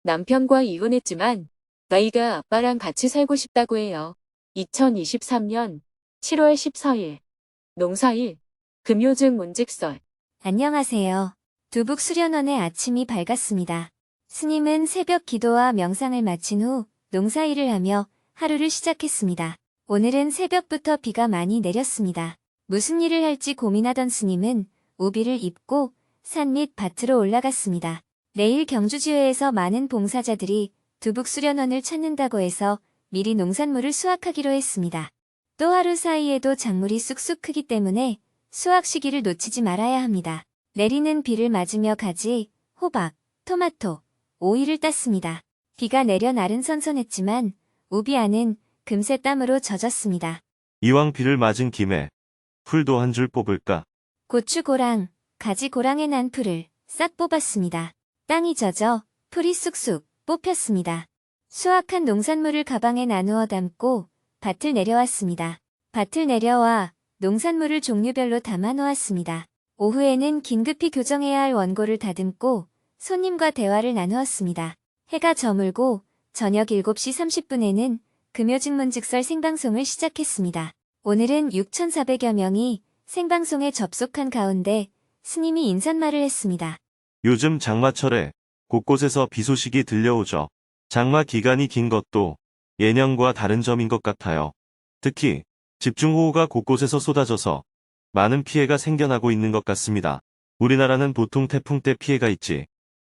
남편과 이혼했지만 아이가 아빠랑 같이 살고 싶다고 해요. 2023년 7월 14일 농사일 금요중 문직설. 안녕하세요. 두북 수련원의 아침이 밝았습니다. 스님은 새벽 기도와 명상을 마친 후 농사일을 하며 하루를 시작했습니다. 오늘은 새벽부터 비가 많이 내렸습니다. 무슨 일을 할지 고민하던 스님은 우비를 입고 산 및 밭으로 올라갔습니다. 내일 경주지회에서 많은 봉사자들이 두북 수련원을 찾는다고 해서 미리 농산물을 수확하기로 했습니다. 또 하루 사이에도 작물이 쑥쑥 크기 때문에 수확 시기를 놓치지 말아야 합니다. 내리는 비를 맞으며 가지, 호박, 토마토, 오이를 땄습니다. 비가 내려 날은 선선했지만 우비 안은 금세 땀으로 젖었습니다. 이왕 비를 맞은 김에 풀도 한 줄 뽑을까? 고추고랑, 가지고랑에 난 풀을 싹 뽑았습니다. 땅이 젖어 풀이 쑥쑥 뽑혔습니다. 수확한 농산물을 가방에 나누어 담고 밭을 내려왔습니다. 밭을 내려와 농산물을 종류별로 담아 놓았습니다. 오후에는 긴급히 교정해야 할 원고를 다듬고 손님과 대화를 나누었습니다. 해가 저물고 저녁 7시 30분에는 금요직문직설 생방송을 시작했습니다. 오늘은 6,400여 명이 생방송에 접속한 가운데 스님이 인사말을 했습니다. 요즘 장마철에 곳곳에서 비 소식이 들려오죠. 장마 기간이 긴 것도 예년과 다른 점인 것 같아요. 특히 집중호우가 곳곳에서 쏟아져서 많은 피해가 생겨나고 있는 것 같습니다. 우리나라는 보통 태풍 때 피해가 있지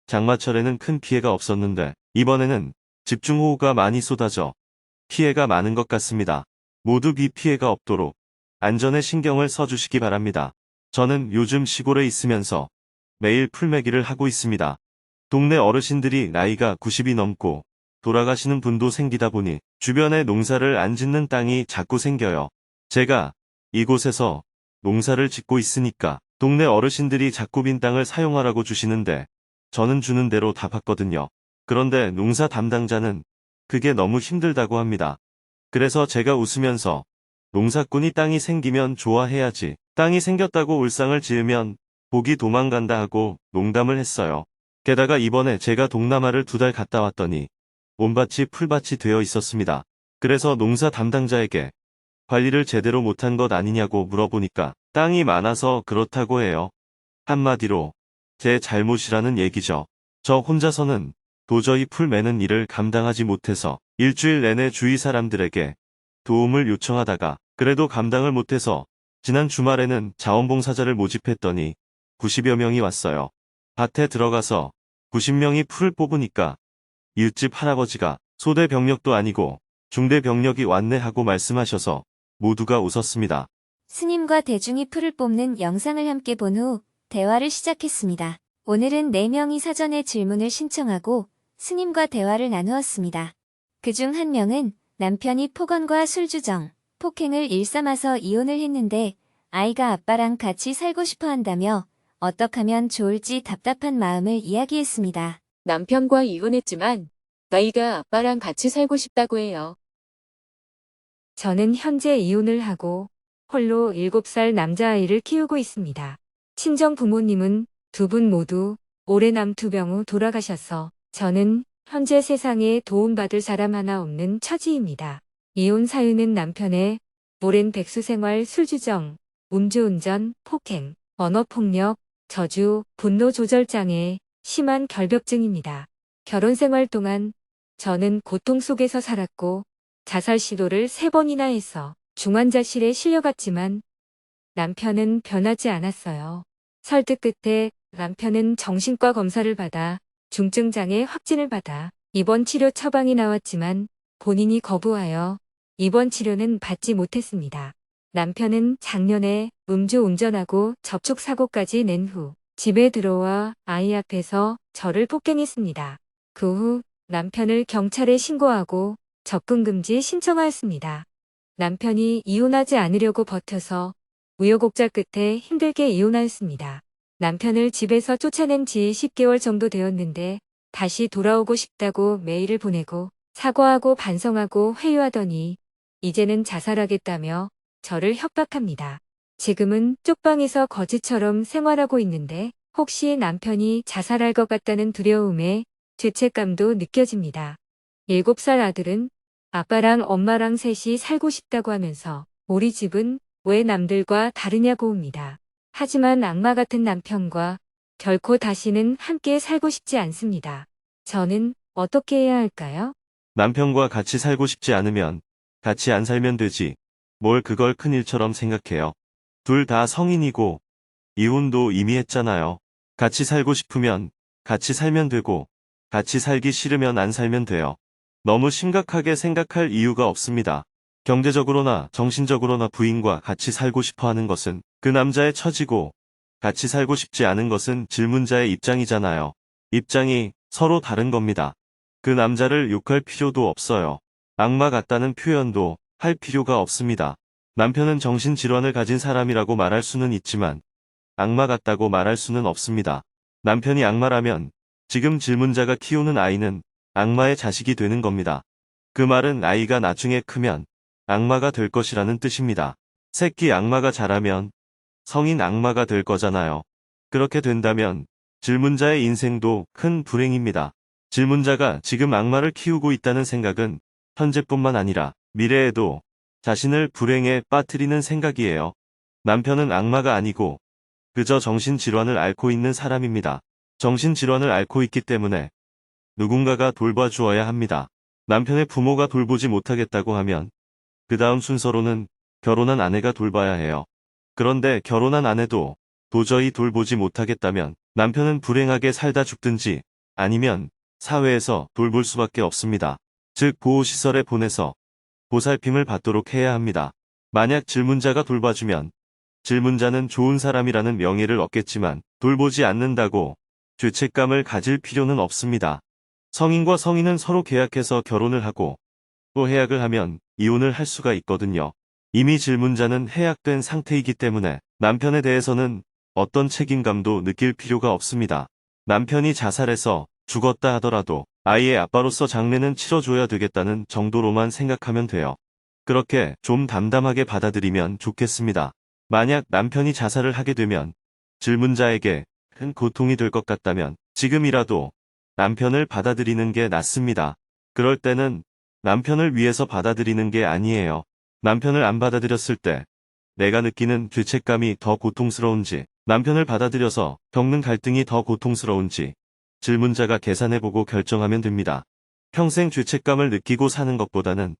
장마철에는 큰 피해가 없었는데 이번에는 집중호우가 많이 쏟아져 피해가 많은 것 같습니다. 모두 비 피해가 없도록 안전에 신경을 써주시기 바랍니다. 저는 요즘 시골에 있으면서 매일 풀매기를 하고 있습니다. 동네 어르신들이 나이가 90이 넘고 돌아가시는 분도 생기다 보니 주변에 농사를 안 짓는 땅이 자꾸 생겨요. 제가 이곳에서 농사를 짓고 있으니까 동네 어르신들이 자꾸 빈 땅을 사용하라고 주시는데 저는 주는 대로 다 받거든요. 그런데 농사 담당자는 그게 너무 힘들다고 합니다. 그래서 제가 웃으면서 농사꾼이 땅이 생기면 좋아해야지 땅이 생겼다고 울상을 지으면 복이 도망간다 하고 농담을 했어요. 게다가 이번에 제가 동남아를 2달 갔다 왔더니 온밭이 풀밭이 되어 있었습니다. 그래서 농사 담당자에게 관리를 제대로 못한 것 아니냐고 물어보니까 땅이 많아서 그렇다고 해요. 한마디로 제 잘못이라는 얘기죠. 저 혼자서는 도저히 풀 매는 일을 감당하지 못해서 일주일 내내 주위 사람들에게 도움을 요청하다가 그래도 감당을 못해서 지난 주말에는 자원봉사자를 모집했더니 90여 명이 왔어요. 밭에 들어가서 90명이 풀을 뽑으니까 이웃집 할아버지가 소대 병력도 아니고 중대 병력이 왔네 하고 말씀하셔서 모두가 웃었습니다. 스님과 대중이 풀을 뽑는 영상을 함께 본 후 대화를 시작했습니다. 오늘은 4명이 사전에 질문을 신청하고 스님과 대화를 나누었습니다. 그중 한 명은 남편이 폭언과 술주정, 폭행을 일삼아서 이혼을 했는데 아이가 아빠랑 같이 살고 싶어 한다며 어떻게 하면 좋을지 답답한 마음을 이야기했습니다. 남편과 이혼했지만 아이가 아빠랑 같이 살고 싶다고 해요. 저는 현재 이혼을 하고 홀로 7살 남자아이를 키우고 있습니다. 친정 부모님은 두 분 모두 올해 남투병 후 돌아가셔서 저는 현재 세상에 도움받을 사람 하나 없는 처지입니다. 이혼 사유는 남편의 오랜 백수생활, 술주정, 음주운전, 폭행, 언어폭력, 저주, 분노조절장애, 심한 결벽증입니다. 결혼생활 동안 저는 고통 속에서 살았고 자살 시도를 3번이나 해서 중환자실에 실려갔지만 남편은 변하지 않았어요. 설득 끝에 남편은 정신과 검사를 받아 중증장애 확진을 받아 입원 치료 처방이 나왔지만 본인이 거부하여 입원 치료는 받지 못했습니다. 남편은 작년에 음주운전하고 접촉사고까지 낸 후 집에 들어와 아이 앞에서 저를 폭행했습니다. 그 후 남편을 경찰에 신고하고 접근금지 신청하였습니다. 남편이 이혼하지 않으려고 버텨서 우여곡절 끝에 힘들게 이혼하였습니다. 남편을 집에서 쫓아낸 지 10개월 정도 되었는데 다시 돌아오고 싶다고 메일을 보내고 사과하고 반성하고 회유하더니 이제는 자살하겠다며 저를 협박합니다. 지금은 쪽방에서 거지처럼 생활하고 있는데 혹시 남편이 자살할 것 같다는 두려움에 죄책감도 느껴집니다. 7살 아들은 아빠랑 엄마랑 셋이 살고 싶다고 하면서 우리 집은 왜 남들과 다르냐고 옵니다. 하지만 악마 같은 남편과 결코 다시는 함께 살고 싶지 않습니다. 저는 어떻게 해야 할까요? 남편과 같이 살고 싶지 않으면 같이 안 살면 되지. 뭘 그걸 큰일처럼 생각해요. 둘 다 성인이고 이혼도 이미 했잖아요. 같이 살고 싶으면 같이 살면 되고 같이 살기 싫으면 안 살면 돼요. 너무 심각하게 생각할 이유가 없습니다. 경제적으로나 정신적으로나 부인과 같이 살고 싶어 하는 것은 그 남자의 처지고 같이 살고 싶지 않은 것은 질문자의 입장이잖아요. 입장이 서로 다른 겁니다. 그 남자를 욕할 필요도 없어요. 악마 같다는 표현도 할 필요가 없습니다. 남편은 정신질환을 가진 사람이라고 말할 수는 있지만 악마 같다고 말할 수는 없습니다. 남편이 악마라면 지금 질문자가 키우는 아이는 악마의 자식이 되는 겁니다. 그 말은 아이가 나중에 크면 악마가 될 것이라는 뜻입니다. 새끼 악마가 자라면 성인 악마가 될 거잖아요. 그렇게 된다면 질문자의 인생도 큰 불행입니다. 질문자가 지금 악마를 키우고 있다는 생각은 현재뿐만 아니라 미래에도 자신을 불행에 빠뜨리는 생각이에요. 남편은 악마가 아니고 그저 정신질환을 앓고 있는 사람입니다. 정신질환을 앓고 있기 때문에 누군가가 돌봐주어야 합니다. 남편의 부모가 돌보지 못하겠다고 하면 그 다음 순서로는 결혼한 아내가 돌봐야 해요. 그런데 결혼한 아내도 도저히 돌보지 못하겠다면 남편은 불행하게 살다 죽든지 아니면 사회에서 돌볼 수밖에 없습니다. 즉 보호시설에 보내서 보살핌을 받도록 해야 합니다. 만약 질문자가 돌봐주면 질문자는 좋은 사람이라는 명예를 얻겠지만 돌보지 않는다고 죄책감을 가질 필요는 없습니다. 성인과 성인은 서로 계약해서 결혼을 하고 또 해약을 하면 이혼을 할 수가 있거든요. 이미 질문자는 해약된 상태이기 때문에 남편에 대해서는 어떤 책임감도 느낄 필요가 없습니다. 남편이 자살해서 죽었다 하더라도 아이의 아빠로서 장례는 치러줘야 되겠다는 정도로만 생각하면 돼요. 그렇게 좀 담담하게 받아들이면 좋겠습니다. 만약 남편이 자살을 하게 되면 질문자에게 큰 고통이 될 것 같다면 지금이라도 남편을 받아들이는 게 낫습니다. 그럴 때는 남편을 위해서 받아들이는 게 아니에요. 남편을 안 받아들였을 때 내가 느끼는 죄책감이 더 고통스러운지 남편을 받아들여서 겪는 갈등이 더 고통스러운지 질문자가 계산해보고 결정하면 됩니다. 평생 죄책감을 느끼고 사는 것보다는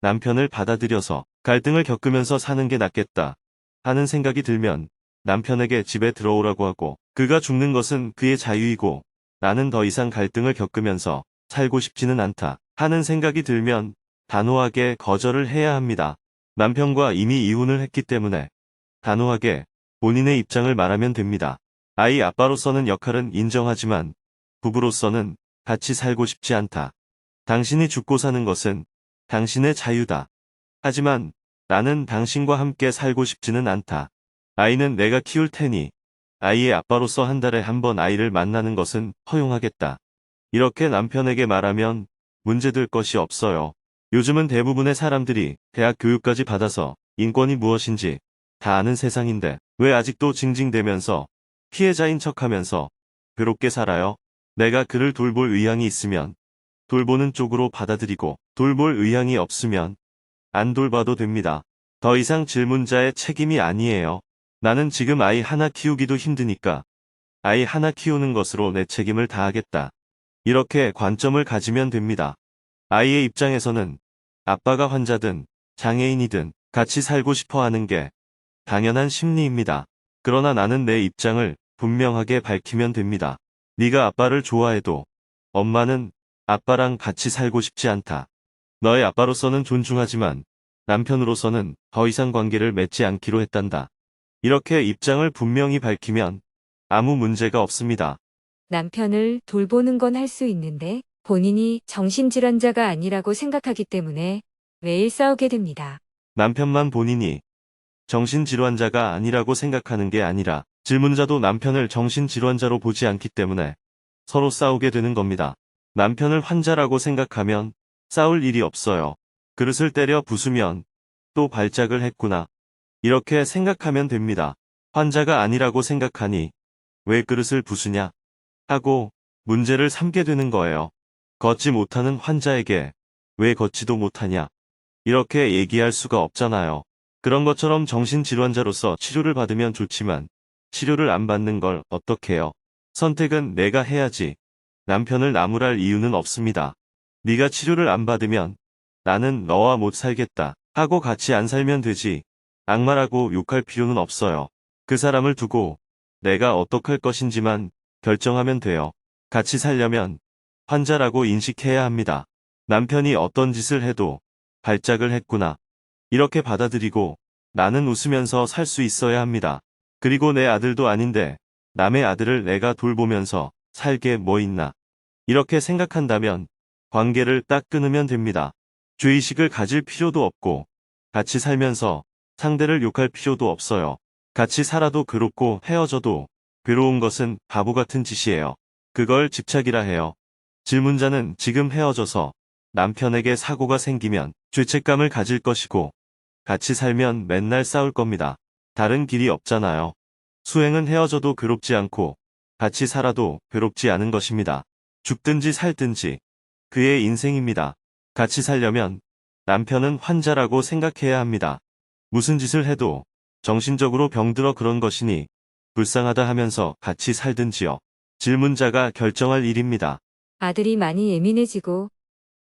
남편을 받아들여서 갈등을 겪으면서 사는 게 낫겠다 하는 생각이 들면 남편에게 집에 들어오라고 하고 그가 죽는 것은 그의 자유이고 나는 더 이상 갈등을 겪으면서 살고 싶지는 않다 하는 생각이 들면 단호하게 거절을 해야 합니다. 남편과 이미 이혼을 했기 때문에 단호하게 본인의 입장을 말하면 됩니다. 아이 아빠로서는 역할은 인정하지만 부부로서는 같이 살고 싶지 않다. 당신이 죽고 사는 것은 당신의 자유다. 하지만 나는 당신과 함께 살고 싶지는 않다. 아이는 내가 키울 테니 아이의 아빠로서 한 달에 한 번 아이를 만나는 것은 허용하겠다. 이렇게 남편에게 말하면 문제될 것이 없어요. 요즘은 대부분의 사람들이 대학 교육까지 받아서 인권이 무엇인지 다 아는 세상인데 왜 아직도 징징대면서 피해자인 척하면서 괴롭게 살아요? 내가 그를 돌볼 의향이 있으면 돌보는 쪽으로 받아들이고 돌볼 의향이 없으면 안 돌봐도 됩니다. 더 이상 질문자의 책임이 아니에요. 나는 지금 아이 하나 키우기도 힘드니까 아이 하나 키우는 것으로 내 책임을 다하겠다. 이렇게 관점을 가지면 됩니다. 아이의 입장에서는 아빠가 환자든 장애인이든 같이 살고 싶어 하는 게 당연한 심리입니다. 그러나 나는 내 입장을 분명하게 밝히면 됩니다. 네가 아빠를 좋아해도 엄마는 아빠랑 같이 살고 싶지 않다. 너의 아빠로서는 존중하지만 남편으로서는 더 이상 관계를 맺지 않기로 했단다. 이렇게 입장을 분명히 밝히면 아무 문제가 없습니다. 남편을 돌보는 건 할 수 있는데 본인이 정신질환자가 아니라고 생각하기 때문에 매일 싸우게 됩니다. 남편만 본인이 정신질환자가 아니라고 생각하는 게 아니라 질문자도 남편을 정신질환자로 보지 않기 때문에 서로 싸우게 되는 겁니다. 남편을 환자라고 생각하면 싸울 일이 없어요. 그릇을 때려 부수면 또 발작을 했구나. 이렇게 생각하면 됩니다. 환자가 아니라고 생각하니 왜 그릇을 부수냐 하고 문제를 삼게 되는 거예요. 걷지 못하는 환자에게 왜 걷지도 못하냐 이렇게 얘기할 수가 없잖아요. 그런 것처럼 정신질환자로서 치료를 받으면 좋지만 치료를 안 받는 걸 어떻게 해요? 선택은 내가 해야지. 남편을 나무랄 이유는 없습니다. 네가 치료를 안 받으면 나는 너와 못 살겠다 하고 같이 안 살면 되지. 악마라고 욕할 필요는 없어요. 그 사람을 두고 내가 어떡할 것인지만 결정하면 돼요. 같이 살려면 환자라고 인식해야 합니다. 남편이 어떤 짓을 해도 발작을 했구나. 이렇게 받아들이고 나는 웃으면서 살 수 있어야 합니다. 그리고 내 아들도 아닌데 남의 아들을 내가 돌보면서 살게 뭐 있나. 이렇게 생각한다면 관계를 딱 끊으면 됩니다. 죄의식을 가질 필요도 없고 같이 살면서 상대를 욕할 필요도 없어요. 같이 살아도 괴롭고 헤어져도 괴로운 것은 바보 같은 짓이에요. 그걸 집착이라 해요. 질문자는 지금 헤어져서 남편에게 사고가 생기면 죄책감을 가질 것이고 같이 살면 맨날 싸울 겁니다. 다른 길이 없잖아요. 수행은 헤어져도 괴롭지 않고 같이 살아도 괴롭지 않은 것입니다. 죽든지 살든지 그의 인생입니다. 같이 살려면 남편은 환자라고 생각해야 합니다. 무슨 짓을 해도 정신적으로 병들어 그런 것이니 불쌍하다 하면서 같이 살든지요. 질문자가 결정할 일입니다. 아들이 많이 예민해지고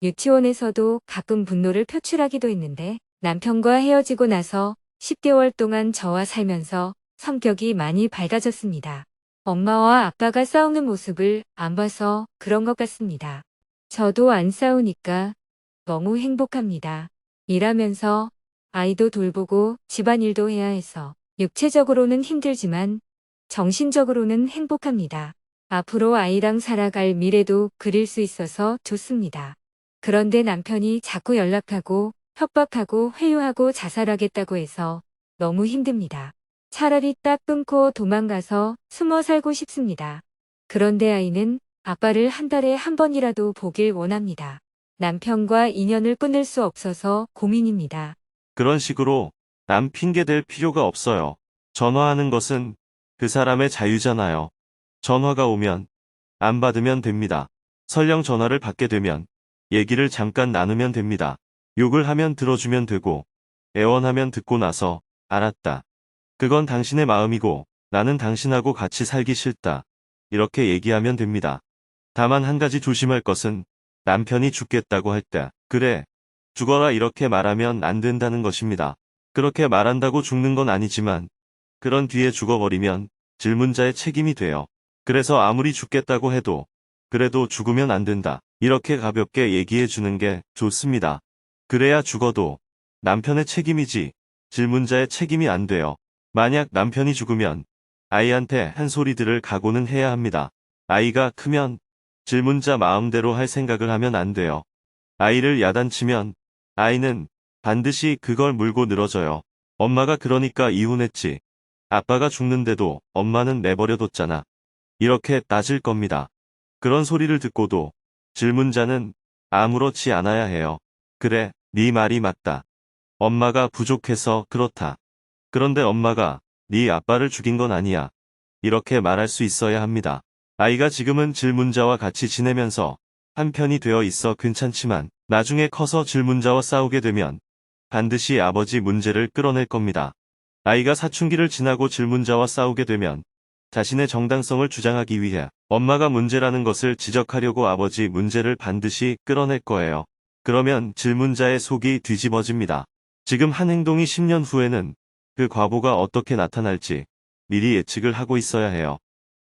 유치원에서도 가끔 분노를 표출하기도 했는데 남편과 헤어지고 나서 10개월 동안 저와 살면서 성격이 많이 밝아졌습니다. 엄마와 아빠가 싸우는 모습을 안 봐서 그런 것 같습니다. 저도 안 싸우니까 너무 행복합니다. 일하면서 아이도 돌보고 집안일도 해야 해서 육체적으로는 힘들지만 정신적으로는 행복합니다. 앞으로 아이랑 살아갈 미래도 그릴 수 있어서 좋습니다. 그런데 남편이 자꾸 연락하고 협박하고 회유하고 자살하겠다고 해서 너무 힘듭니다. 차라리 딱 끊고 도망가서 숨어 살고 싶습니다. 그런데 아이는 아빠를 한 달에 한 번이라도 보길 원합니다. 남편과 인연을 끊을 수 없어서 고민입니다. 그런 식으로 남 핑계 댈 필요가 없어요. 전화하는 것은 그 사람의 자유잖아요. 전화가 오면 안 받으면 됩니다. 설령 전화를 받게 되면 얘기를 잠깐 나누면 됩니다. 욕을 하면 들어주면 되고 애원하면 듣고 나서 알았다. 그건 당신의 마음이고 나는 당신하고 같이 살기 싫다. 이렇게 얘기하면 됩니다. 다만 한 가지 조심할 것은 남편이 죽겠다고 할 때 그래 죽어라 이렇게 말하면 안 된다는 것입니다. 그렇게 말한다고 죽는 건 아니지만 그런 뒤에 죽어버리면 질문자의 책임이 돼요. 그래서 아무리 죽겠다고 해도 그래도 죽으면 안 된다. 이렇게 가볍게 얘기해 주는 게 좋습니다. 그래야 죽어도 남편의 책임이지 질문자의 책임이 안 돼요. 만약 남편이 죽으면 아이한테 한 소리 들을 각오는 해야 합니다. 아이가 크면 질문자 마음대로 할 생각을 하면 안 돼요. 아이를 야단치면 아이는 반드시 그걸 물고 늘어져요. 엄마가 그러니까 이혼했지. 아빠가 죽는데도 엄마는 내버려뒀잖아. 이렇게 따질 겁니다. 그런 소리를 듣고도 질문자는 아무렇지 않아야 해요. 그래, 네 말이 맞다. 엄마가 부족해서 그렇다. 그런데 엄마가 네 아빠를 죽인 건 아니야. 이렇게 말할 수 있어야 합니다. 아이가 지금은 질문자와 같이 지내면서 한편이 되어 있어 괜찮지만 나중에 커서 질문자와 싸우게 되면 반드시 아버지 문제를 끌어낼 겁니다. 아이가 사춘기를 지나고 질문자와 싸우게 되면 자신의 정당성을 주장하기 위해 엄마가 문제라는 것을 지적하려고 아버지 문제를 반드시 끌어낼 거예요. 그러면 질문자의 속이 뒤집어집니다. 지금 한 행동이 10년 후에는 그 과보가 어떻게 나타날지 미리 예측을 하고 있어야 해요.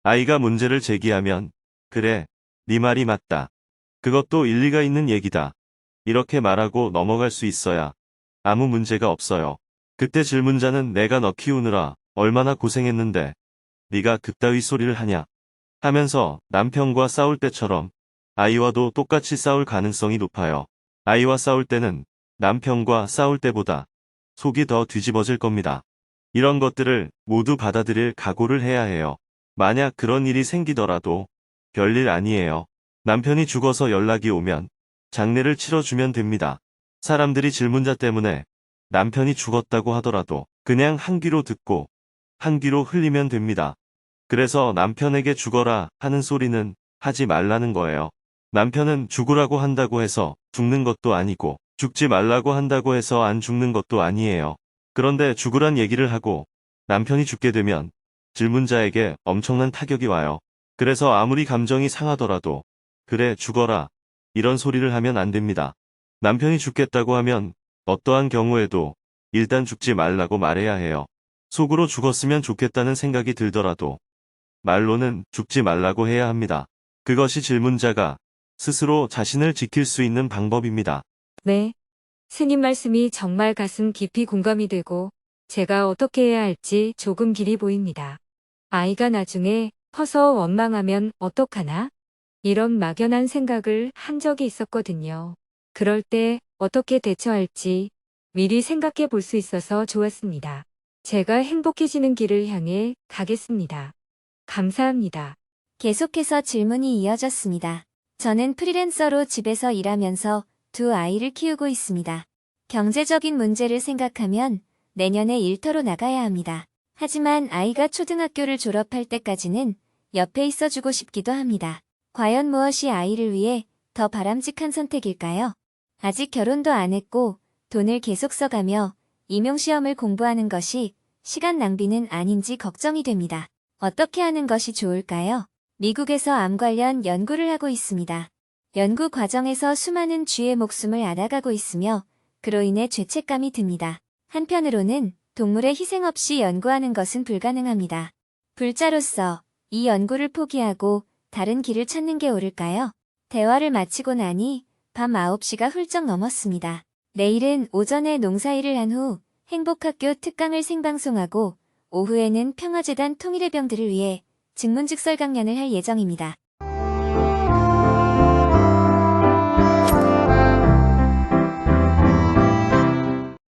아이가 문제를 제기하면 그래, 네 말이 맞다. 그것도 일리가 있는 얘기다. 이렇게 말하고 넘어갈 수 있어야 아무 문제가 없어요. 그때 질문자는 내가 너 키우느라 얼마나 고생했는데 네가 그따위 소리를 하냐 하면서 남편과 싸울 때처럼 아이와도 똑같이 싸울 가능성이 높아요. 아이와 싸울 때는 남편과 싸울 때보다 속이 더 뒤집어질 겁니다. 이런 것들을 모두 받아들일 각오를 해야 해요. 만약 그런 일이 생기더라도 별일 아니에요. 남편이 죽어서 연락이 오면 장례를 치러주면 됩니다. 사람들이 질문자 때문에 남편이 죽었다고 하더라도 그냥 한 귀로 듣고 한 귀로 흘리면 됩니다. 그래서 남편에게 죽어라 하는 소리는 하지 말라는 거예요. 남편은 죽으라고 한다고 해서 죽는 것도 아니고 죽지 말라고 한다고 해서 안 죽는 것도 아니에요. 그런데 죽으란 얘기를 하고 남편이 죽게 되면 질문자에게 엄청난 타격이 와요. 그래서 아무리 감정이 상하더라도 그래 죽어라 이런 소리를 하면 안 됩니다. 남편이 죽겠다고 하면 어떠한 경우에도 일단 죽지 말라고 말해야 해요. 속으로 죽었으면 좋겠다는 생각이 들더라도 말로는 죽지 말라고 해야 합니다. 그것이 질문자가 스스로 자신을 지킬 수 있는 방법입니다. 네. 스님 말씀이 정말 가슴 깊이 공감이 되고 제가 어떻게 해야 할지 조금 길이 보입니다. 아이가 나중에 커서 원망하면 어떡하나? 이런 막연한 생각을 한 적이 있었거든요. 그럴 때 어떻게 대처할지 미리 생각해 볼 수 있어서 좋았습니다. 제가 행복해지는 길을 향해 가겠습니다. 감사합니다. 계속해서 질문이 이어졌습니다. 저는 프리랜서로 집에서 일하면서 두 아이를 키우고 있습니다. 경제적인 문제를 생각하면 내년에 일터로 나가야 합니다. 하지만 아이가 초등학교를 졸업할 때까지는 옆에 있어주고 싶기도 합니다. 과연 무엇이 아이를 위해 더 바람직한 선택일까요? 아직 결혼도 안 했고 돈을 계속 써가며 임용시험을 공부하는 것이 시간 낭비는 아닌지 걱정이 됩니다. 어떻게 하는 것이 좋을까요? 미국에서 암 관련 연구를 하고 있습니다. 연구 과정에서 수많은 쥐의 목숨을 앗아가고 있으며 그로 인해 죄책감이 듭니다. 한편으로는 동물의 희생 없이 연구하는 것은 불가능합니다. 불자로서 이 연구를 포기하고 다른 길을 찾는 게 옳을까요? 대화를 마치고 나니 밤 9시가 훌쩍 넘었습니다. 내일은 오전에 농사일을 한 후 행복학교 특강을 생방송하고 오후에는 평화재단 통일의 병들을 위해 증문즉설 강연을 할 예정입니다.